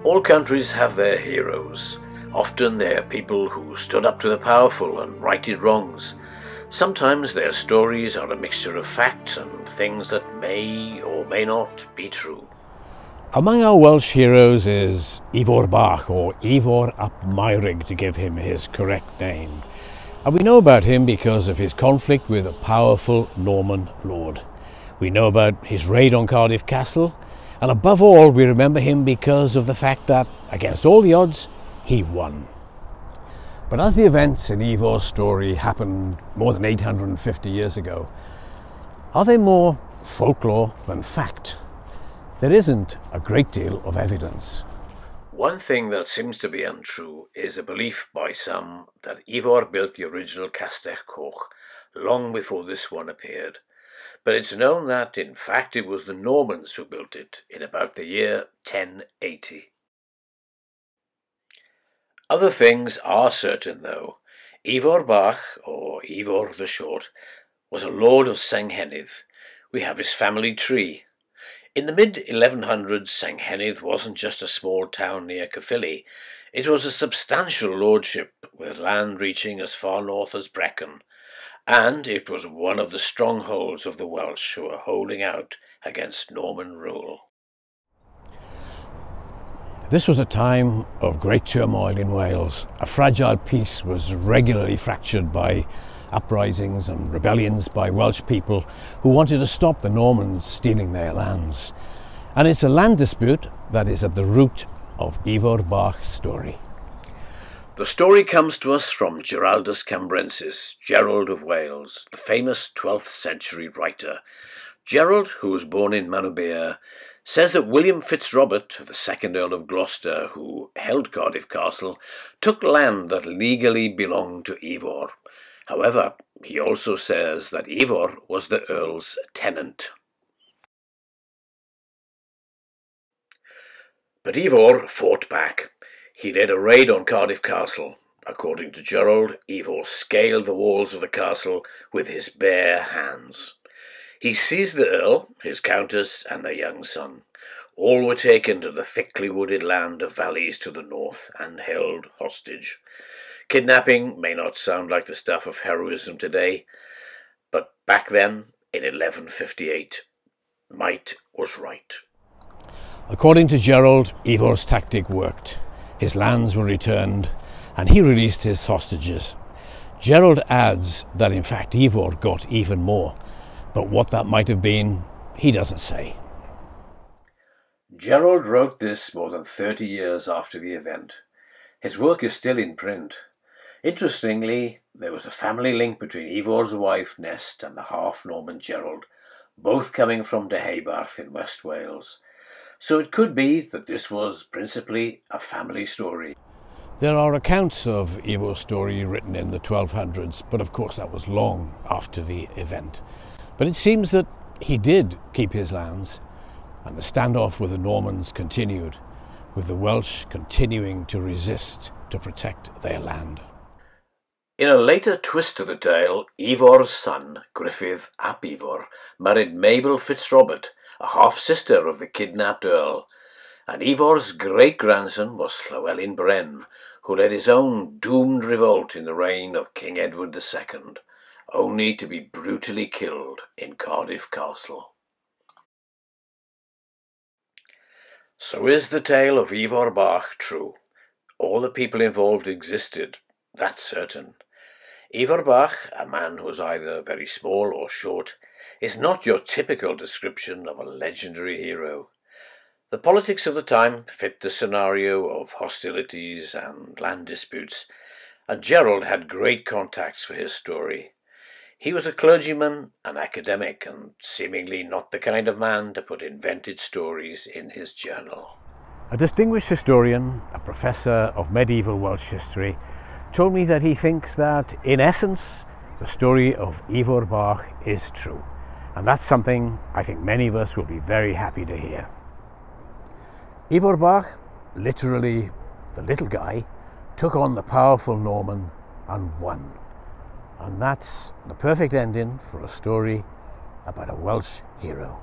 All countries have their heroes. Often they are people who stood up to the powerful and righted wrongs. Sometimes their stories are a mixture of fact and things that may or may not be true. Among our Welsh heroes is Ifor Bach, or Ifor ap Meurig to give him his correct name. And we know about him because of his conflict with a powerful Norman lord. We know about his raid on Cardiff Castle, and above all we remember him because of the fact that, against all the odds, he won. But as the events in Ifor's story happened more than 850 years ago, are they more folklore than fact? There isn't a great deal of evidence. One thing that seems to be untrue is a belief by some that Ifor built the original Castell Coch long before this one appeared. But it's known that, in fact, it was the Normans who built it in about the year 1080. Other things are certain, though. Ifôr Bach, or Ifor the Short, was a lord of Senghenydd. We have his family tree. In the mid-1100s, Senghenydd wasn't just a small town near Caerphilly. It was a substantial lordship with land reaching as far north as Brecon, and it was one of the strongholds of the Welsh who were holding out against Norman rule. This was a time of great turmoil in Wales. A fragile peace was regularly fractured by uprisings and rebellions by Welsh people who wanted to stop the Normans stealing their lands. And it's a land dispute that is at the root of Ifor Bach's story. The story comes to us from Geraldus Cambrensis, Gerald of Wales, the famous 12th century writer. Gerald, who was born in Manorbier, says that William Fitzrobert, the second Earl of Gloucester, who held Cardiff Castle, took land that legally belonged to Ifor. However, he also says that Ifor was the Earl's tenant. But Ifor fought back. He led a raid on Cardiff Castle. According to Gerald, Ifor scaled the walls of the castle with his bare hands. He seized the Earl, his countess, and their young son. All were taken to the thickly wooded land of valleys to the north and held hostage. Kidnapping may not sound like the stuff of heroism today, but back then, in 1158, might was right. According to Gerald, Ifor's tactic worked. His lands were returned, and he released his hostages. Gerald adds that in fact Ifor got even more, but what that might have been, he doesn't say. Gerald wrote this more than 30 years after the event. His work is still in print. Interestingly, there was a family link between Ifor's wife, Nest, and the half-Norman Gerald, both coming from De Heibarth in West Wales. So it could be that this was principally a family story. There are accounts of Ifor's story written in the 1200s, but of course that was long after the event. But it seems that he did keep his lands, and the standoff with the Normans continued, with the Welsh continuing to resist to protect their land. In a later twist to the tale, Ifor's son, Gruffydd ap Ifor, married Mabel Fitzrobert, a half-sister of the kidnapped Earl, and Ifor's great-grandson was Llywelyn Bren, who led his own doomed revolt in the reign of King Edward II, only to be brutally killed in Cardiff Castle. So is the tale of Ifôr Bach true? All the people involved existed, that's certain. Ifôr Bach, a man who was either very small or short, is not your typical description of a legendary hero. The politics of the time fit the scenario of hostilities and land disputes, and Gerald had great contacts for his story. He was a clergyman, an academic, and seemingly not the kind of man to put invented stories in his journal. A distinguished historian, a professor of medieval Welsh history, told me that he thinks that, in essence, the story of Ifôr Bach is true. And that's something I think many of us will be very happy to hear. Ifôr Bach, literally the little guy, took on the powerful Norman and won. And that's the perfect ending for a story about a Welsh hero.